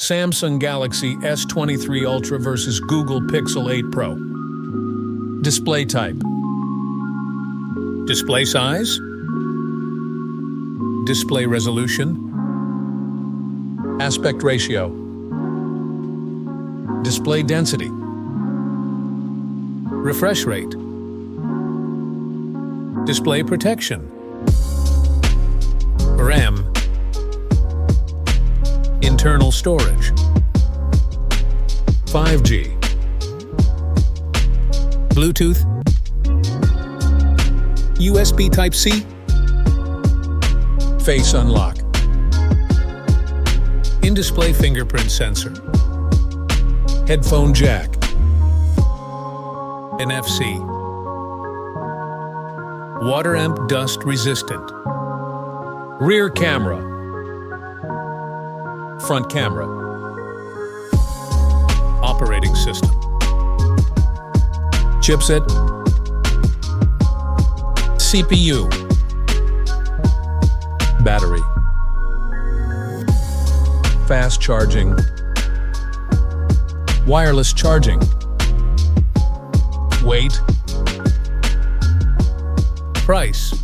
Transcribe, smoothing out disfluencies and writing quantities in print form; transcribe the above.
Samsung Galaxy S23 Ultra versus Google Pixel 8 Pro. Display type. Display size. Display resolution. Aspect ratio. Display density. Refresh rate. Display protection. RAM. Internal storage. 5G. Bluetooth. USB Type-C. Face unlock. In-display fingerprint sensor. Headphone jack. NFC. Water amp dust resistant. Rear camera. Front camera. Operating system. Chipset. CPU. Battery. Fast charging. Wireless charging. Weight. Price.